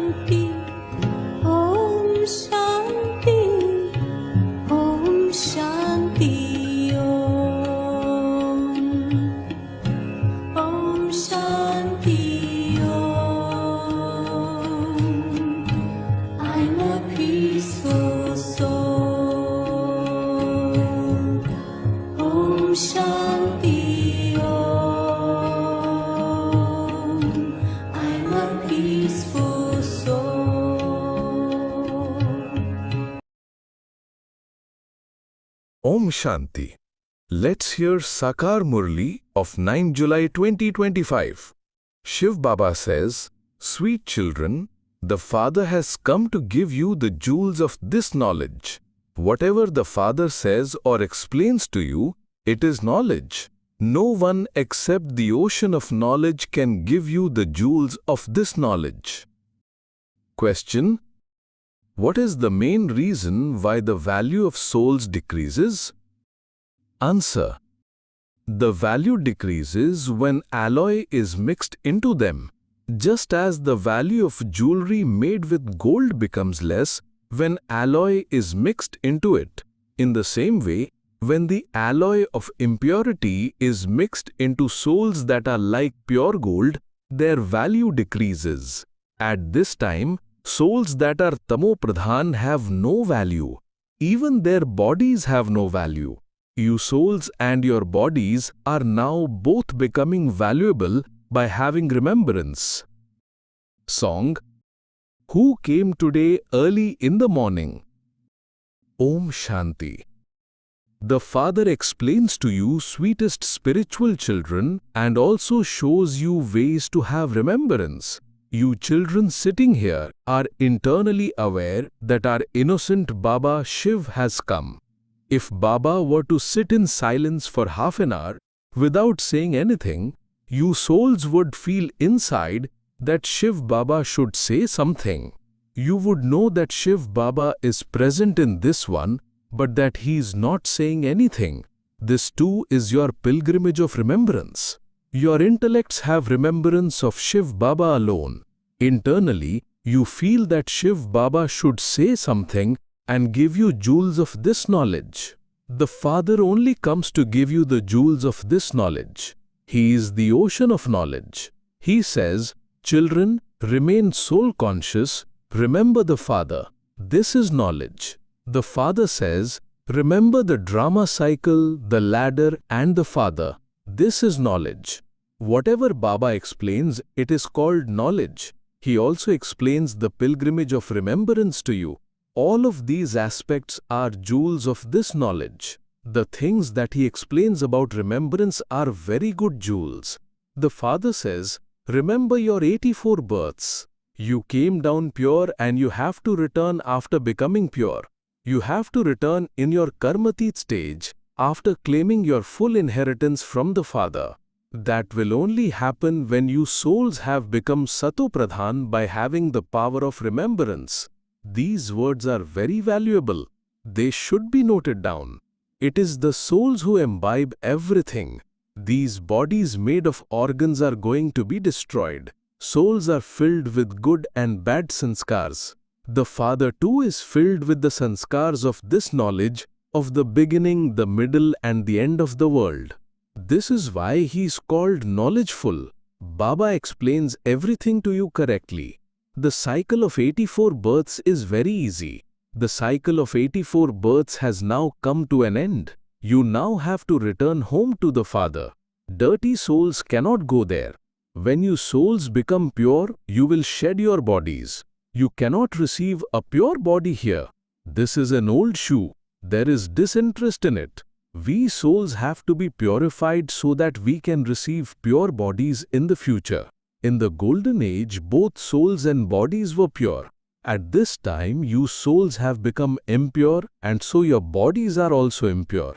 Shanti, Om Shanti, Om Shanti, Om Shanti, I'm a peaceful soul. Om Shanti. Om Shanti. Let's hear Sakar Murli of 9 July 2025. Shiv Baba says, "Sweet children, the Father has come to give you the jewels of this knowledge. Whatever the Father says or explains to you, it is knowledge. No one except the ocean of knowledge can give you the jewels of this knowledge." Question: what is the main reason why the value of souls decreases? Answer: the value decreases when alloy is mixed into them, just as the value of jewelry made with gold becomes less when alloy is mixed into it. In the same way, when the alloy of impurity is mixed into souls that are like pure gold, their value decreases. At this time, souls that are tamo-pradhan have no value. Even their bodies have no value. You souls and your bodies are now both becoming valuable by having remembrance. Song: Who came today early in the morning? Om Shanti. The Father explains to you, sweetest spiritual children, and also shows you ways to have remembrance. You children sitting here are internally aware that our innocent Baba Shiv has come. If Baba were to sit in silence for half an hour without saying anything, you souls would feel inside that Shiv Baba should say something. You would know that Shiv Baba is present in this one, but that he is not saying anything. This too is your pilgrimage of remembrance. Your intellects have remembrance of Shiv Baba alone. Internally, you feel that Shiv Baba should say something and give you jewels of this knowledge. The Father only comes to give you the jewels of this knowledge. He is the ocean of knowledge. He says, "Children, remain soul conscious, remember the Father. This is knowledge." The Father says, "Remember the drama cycle, the ladder and the Father. This is knowledge." Whatever Baba explains, it is called knowledge. He also explains the pilgrimage of remembrance to you. All of these aspects are jewels of this knowledge. The things that he explains about remembrance are very good jewels. The Father says, "Remember your 84 births. You came down pure and you have to return after becoming pure. You have to return in your karmatit stage after claiming your full inheritance from the Father. That will only happen when you souls have become sato-pradhan by having the power of remembrance." These words are very valuable. They should be noted down. It is the souls who imbibe everything. These bodies made of organs are going to be destroyed. Souls are filled with good and bad sanskars. The Father too is filled with the sanskars of this knowledge of the beginning, the middle and the end of the world. This is why he is called knowledgeful. Baba explains everything to you correctly. The cycle of 84 births is very easy. The cycle of 84 births has now come to an end. You now have to return home to the Father. Dirty souls cannot go there. When you souls become pure, you will shed your bodies. You cannot receive a pure body here. This is an old shoe. There is disinterest in it. We souls have to be purified so that we can receive pure bodies in the future. In the golden age, both souls and bodies were pure. At this time, you souls have become impure, and so your bodies are also impure.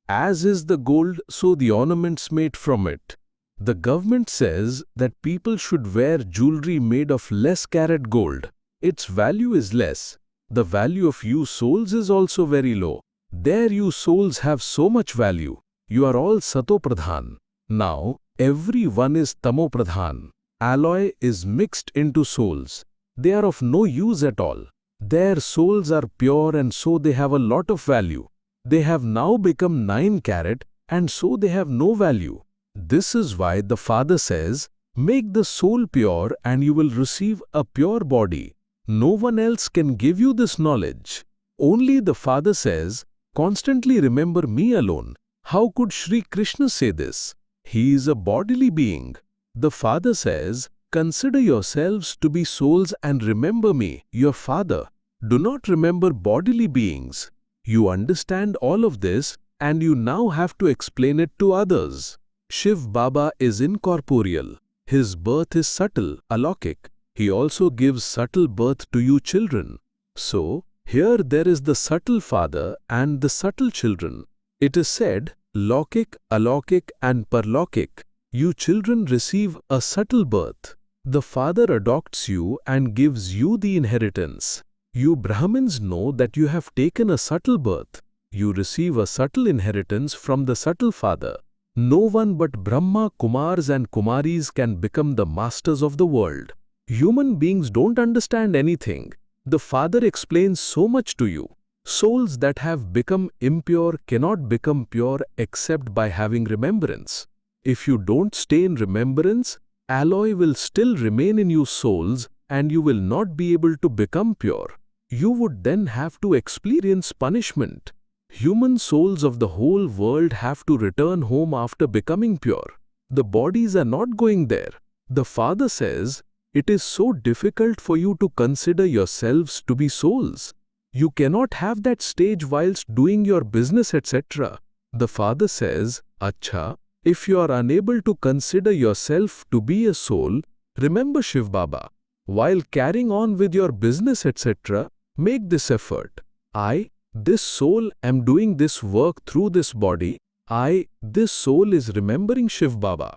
As is the gold, so the ornaments made from it. The government says that people should wear jewelry made of less carat gold. Its value is less. The value of you souls is also very low. There you souls have so much value. You are all sato-pradhan. Now, everyone is tamo-pradhan. Alloy is mixed into souls. they are of no use at all. Their souls are pure and so they have a lot of value. They have now become 9 carat and so they have no value. This is why the Father says, make the soul pure and you will receive a pure body. No one else can give you this knowledge. Only the Father says, constantly remember me alone. How could Sri Krishna say this? He is a bodily being. The Father says, consider yourselves to be souls and remember me, your Father. Do not remember bodily beings. You understand all of this and you now have to explain it to others. Shiv Baba is incorporeal. His birth is subtle, alaukic. He also gives subtle birth to you children. So, here there is the subtle Father and the subtle children. It is said, Laukic, Alaukic and Parlaukic. You children receive a subtle birth. The Father adopts you and gives you the inheritance. You Brahmins know that you have taken a subtle birth. You receive a subtle inheritance from the subtle Father. No one but Brahma Kumars and Kumaris can become the masters of the world. Human beings don't understand anything. The Father explains so much to you. Souls that have become impure cannot become pure except by having remembrance. If you don't stay in remembrance, alloy will still remain in you souls and you will not be able to become pure. You would then have to experience punishment. Human souls of the whole world have to return home after becoming pure. The bodies are not going there. The Father says, it is so difficult for you to consider yourselves to be souls. You cannot have that stage whilst doing your business, etc. The Father says, Acha, if you are unable to consider yourself to be a soul, remember Shiv Baba. While carrying on with your business, etc., make this effort. I, this soul, am doing this work through this body. I, this soul, is remembering Shiv Baba.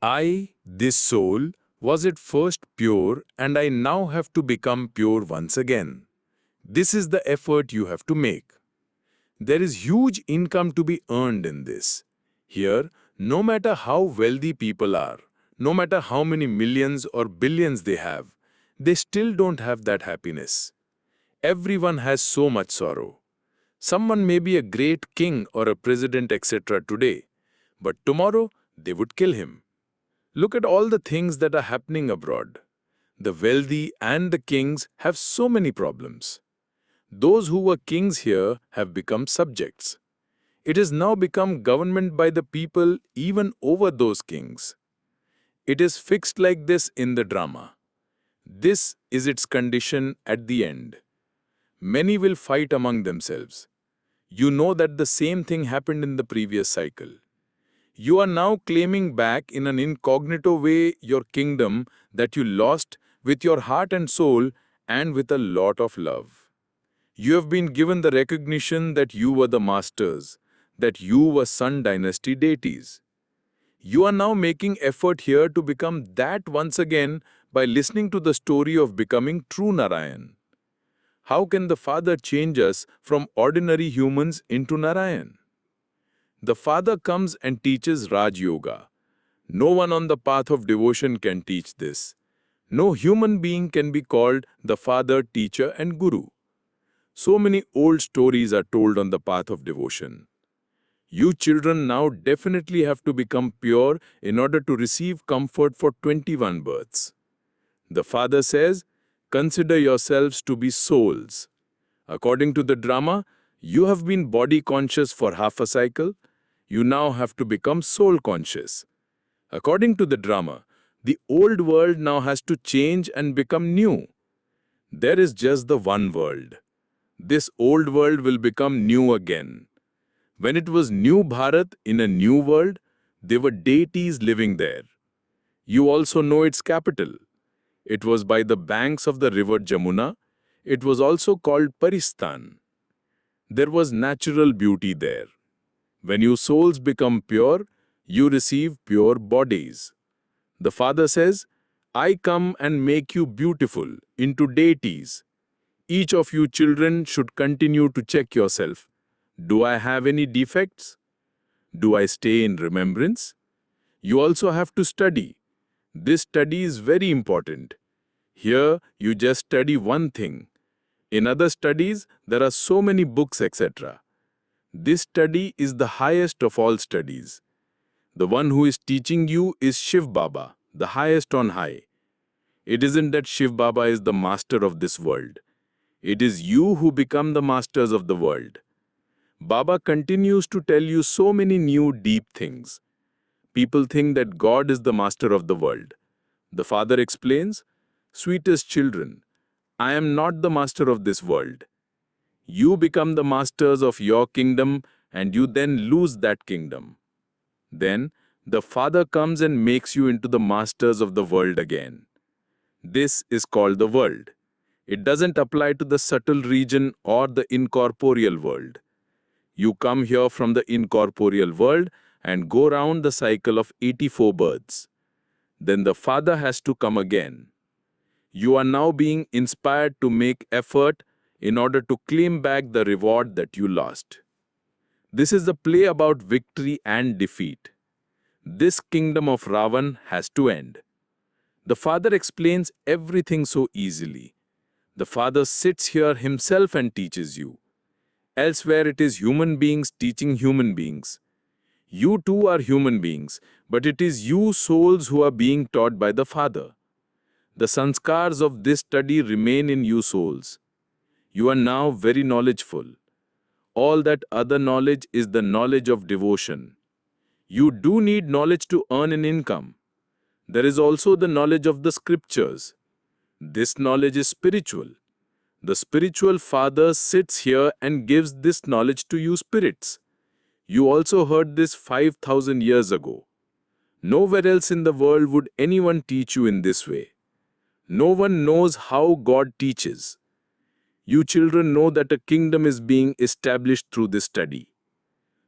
I, this soul, was at first pure and I now have to become pure once again. This is the effort you have to make. There is huge income to be earned in this. Here, no matter how wealthy people are, no matter how many millions or billions they have, they still don't have that happiness. Everyone has so much sorrow. Someone may be a great king or a president, etc. today, but tomorrow they would kill him. Look at all the things that are happening abroad. The wealthy and the kings have so many problems. Those who were kings here have become subjects. It has now become government by the people even over those kings. It is fixed like this in the drama. This is its condition at the end. Many will fight among themselves. You know that the same thing happened in the previous cycle. You are now claiming back in an incognito way your kingdom that you lost with your heart and soul and with a lot of love. You have been given the recognition that you were the masters, that you were Sun Dynasty deities. You are now making effort here to become that once again by listening to the story of becoming true Narayan. How can the Father change us from ordinary humans into Narayan? The Father comes and teaches Raj Yoga. No one on the path of devotion can teach this. No human being can be called the Father, Teacher and Guru. So many old stories are told on the path of devotion. You children now definitely have to become pure in order to receive comfort for 21 births. The Father says, consider yourselves to be souls. According to the drama, you have been body conscious for half a cycle. You now have to become soul conscious. According to the drama, the old world now has to change and become new. There is just the one world. This old world will become new again. When it was New Bharat in a new world, there were deities living there. You also know its capital. It was by the banks of the river Jamuna. It was also called Paristan. There was natural beauty there. When you souls become pure, you receive pure bodies. The Father says, I come and make you beautiful into deities. Each of you children should continue to check yourself. Do I have any defects? Do I stay in remembrance? You also have to study. This study is very important. Here, you just study one thing. In other studies, there are so many books, etc. This study is the highest of all studies. The one who is teaching you is Shiv Baba, the highest on high. It isn't that Shiv Baba is the master of this world. It is you who become the masters of the world. Baba continues to tell you so many new deep things. People think that God is the master of the world. The Father explains, "Sweetest children, I am not the master of this world. You become the masters of your kingdom and you then lose that kingdom. Then the Father comes and makes you into the masters of the world again. This is called the world. It doesn't apply to the subtle region or the incorporeal world. You come here from the incorporeal world and go round the cycle of 84 births. Then the Father has to come again. You are now being inspired to make effort in order to claim back the reward that you lost. This is a play about victory and defeat. This kingdom of Ravan has to end." The Father explains everything so easily. The Father sits here himself and teaches you. Elsewhere it is human beings teaching human beings. You too are human beings, but it is you souls who are being taught by the Father. The sanskars of this study remain in you souls. You are now very knowledgeful. All that other knowledge is the knowledge of devotion. You do need knowledge to earn an income. There is also the knowledge of the scriptures. This knowledge is spiritual. The spiritual Father sits here and gives this knowledge to you spirits. You also heard this 5,000 years ago. Nowhere else in the world would anyone teach you in this way. No one knows how God teaches. You children know that a kingdom is being established through this study.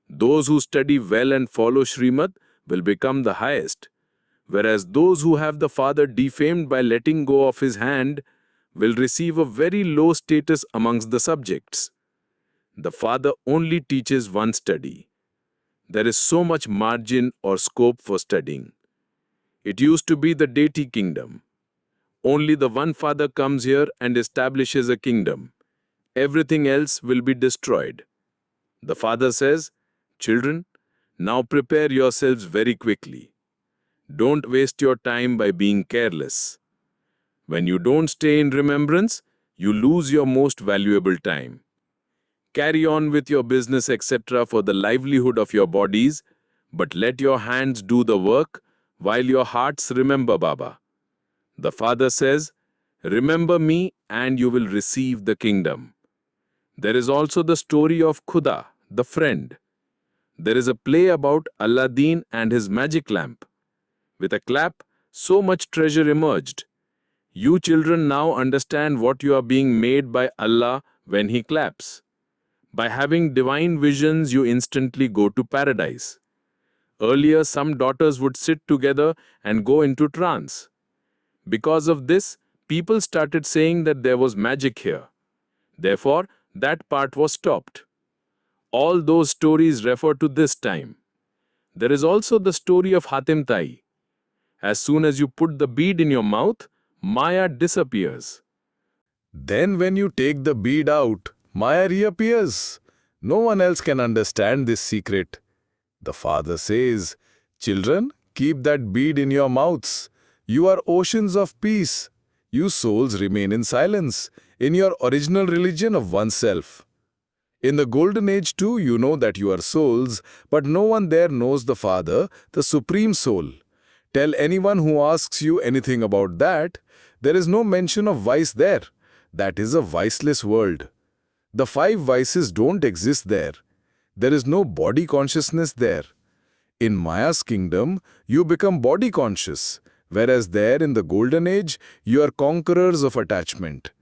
Those who study well and follow Srimad will become the highest, whereas those who have the Father defamed by letting go of his hand will receive a very low status amongst the subjects. The Father only teaches one study. There is so much margin or scope for studying. It used to be the deity kingdom. Only the one Father comes here and establishes a kingdom. Everything else will be destroyed. The Father says, "Children, now prepare yourselves very quickly. Don't waste your time by being careless. When you don't stay in remembrance, you lose your most valuable time. Carry on with your business, etc., for the livelihood of your bodies, but let your hands do the work while your hearts remember Baba." The Father says, "Remember me and you will receive the kingdom." There is also the story of Khuda, the friend. There is a play about Aladdin and his magic lamp. With a clap, so much treasure emerged. You children now understand what you are being made by Allah when He claps. By having divine visions, you instantly go to paradise. Earlier, some daughters would sit together and go into trance. Because of this, people started saying that there was magic here. Therefore, that part was stopped. All those stories refer to this time. There is also the story of Hatim Tai. As soon as you put the bead in your mouth, Maya disappears. Then when you take the bead out, Maya reappears. No one else can understand this secret. The Father says, "Children, keep that bead in your mouths. You are oceans of peace. You souls remain in silence, in your original religion of oneself." In the golden age too, you know that you are souls, but no one there knows the Father, the Supreme Soul. Tell anyone who asks you anything about that, there is no mention of vice there. That is a viceless world. The 5 vices don't exist there. There is no body consciousness there. In Maya's kingdom, you become body conscious, whereas there in the golden age, you are conquerors of attachment.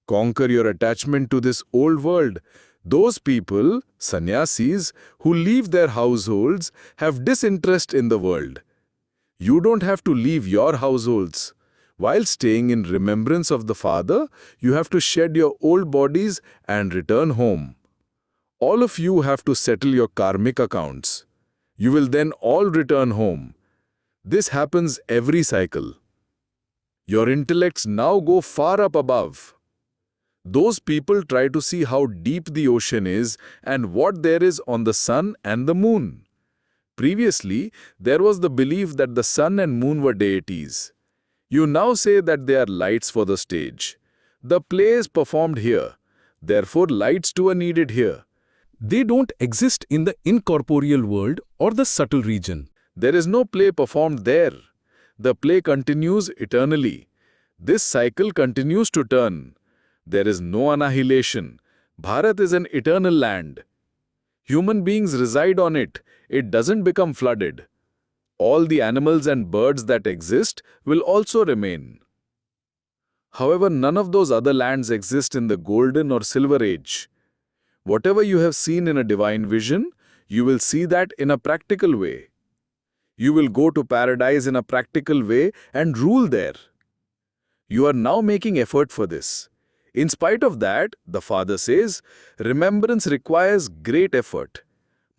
Conquer your attachment to this old world. Those people, sannyasis, who leave their households, have disinterest in the world. You don't have to leave your households. While staying in remembrance of the Father, you have to shed your old bodies and return home. All of you have to settle your karmic accounts. You will then all return home. This happens every cycle. Your intellects now go far up above. Those people try to see how deep the ocean is and what there is on the sun and the moon. Previously, there was the belief that the sun and moon were deities. You now say that they are lights for the stage. The play is performed here. Therefore, lights too are needed here. They don't exist in the incorporeal world or the subtle region. There is no play performed there. The play continues eternally. This cycle continues to turn. There is no annihilation. Bharat is an eternal land. Human beings reside on it. It doesn't become flooded. All the animals and birds that exist will also remain. However, none of those other lands exist in the golden or silver age. Whatever you have seen in a divine vision, you will see that in a practical way. You will go to paradise in a practical way and rule there. You are now making effort for this. In spite of that, the Father says, remembrance requires great effort.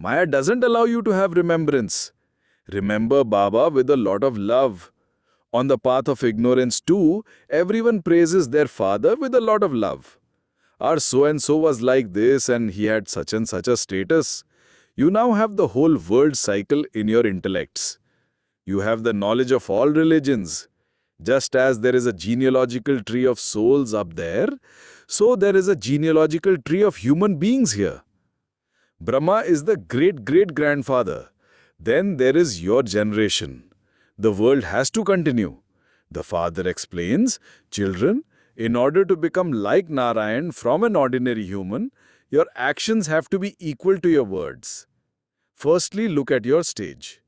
Maya doesn't allow you to have remembrance. Remember Baba with a lot of love. On the path of ignorance too, everyone praises their father with a lot of love. Our so-and-so was like this and he had such and such a status. You now have the whole world cycle in your intellects. You have the knowledge of all religions. Just as there is a genealogical tree of souls up there, so there is a genealogical tree of human beings here. Brahma is the great-great-grandfather. Then there is your generation. The world has to continue. The Father explains, children, in order to become like Narayan from an ordinary human, your actions have to be equal to your words. Firstly, look at your stage.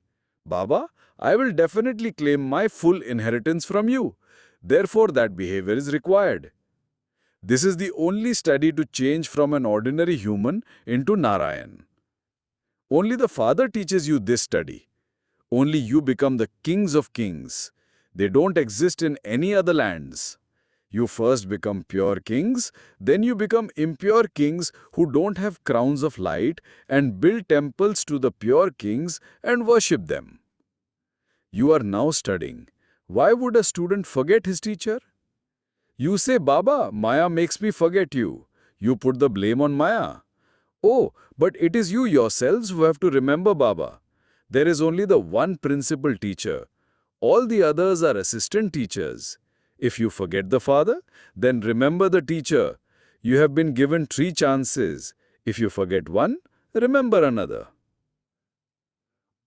Baba, I will definitely claim my full inheritance from you. Therefore, that behavior is required. This is the only study to change from an ordinary human into Narayan. Only the Father teaches you this study. Only you become the kings of kings. They don't exist in any other lands. You first become pure kings, then you become impure kings who don't have crowns of light and build temples to the pure kings and worship them. You are now studying. Why would a student forget his teacher? You say, Baba, Maya makes me forget you. You put the blame on Maya. Oh, but it is you yourselves who have to remember Baba. There is only the one principal teacher. All the others are assistant teachers. If you forget the Father, then remember the teacher. You have been given 3 chances. If you forget one, remember another.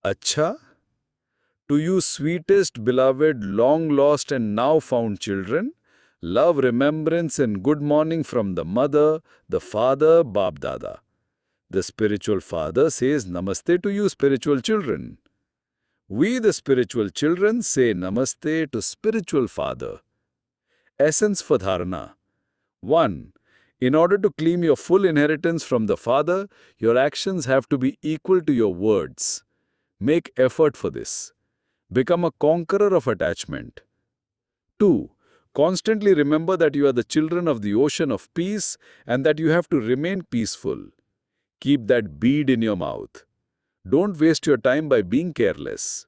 Acha? To you sweetest, beloved, long lost and now found children, love, remembrance and good morning from the mother, the father, Bab Dada. The spiritual father says Namaste to you spiritual children. We the spiritual children say Namaste to spiritual father. Essence for dharana. 1. In order to claim your full inheritance from the Father, your actions have to be equal to your words. Make effort for this. Become a conqueror of attachment. 2. Constantly remember that you are the children of the ocean of peace and that you have to remain peaceful. Keep that bead in your mouth. Don't waste your time by being careless.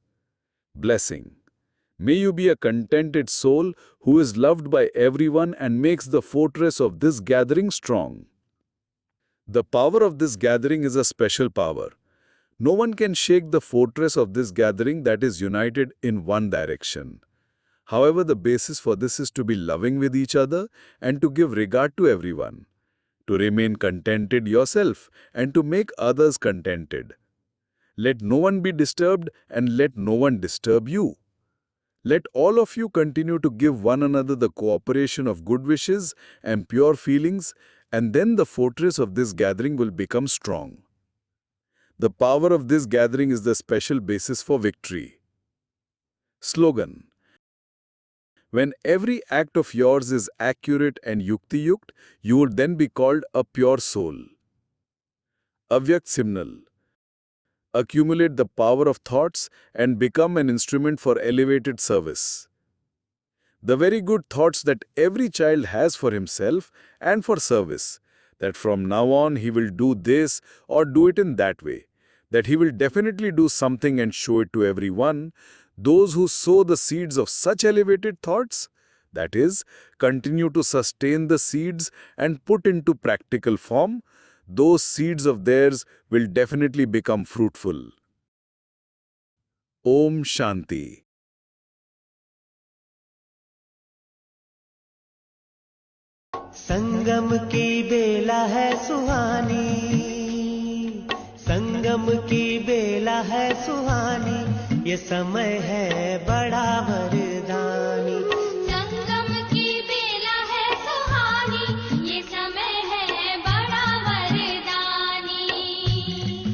Blessing. May you be a contented soul who is loved by everyone and makes the fortress of this gathering strong. The power of this gathering is a special power. No one can shake the fortress of this gathering that is united in one direction. However, the basis for this is to be loving with each other and to give regard to everyone, to remain contented yourself and to make others contented. Let no one be disturbed and let no one disturb you. Let all of you continue to give one another the cooperation of good wishes and pure feelings, and then the fortress of this gathering will become strong. The power of this gathering is the special basis for victory. Slogan. When every act of yours is accurate and yukti-yukt, you will then be called a pure soul. Avyakt Simnal. Accumulate the power of thoughts and become an instrument for elevated service. The very good thoughts that every child has for himself and for service, that from now on he will do this or do it in that way, that he will definitely do something and show it to everyone, those who sow the seeds of such elevated thoughts, that is, continue to sustain the seeds and put into practical form, those seeds of theirs will definitely become fruitful. Om Shanti. संगम की बेला है सुहानी, संगम की बेला है सुहानी, ये समय है बड़ा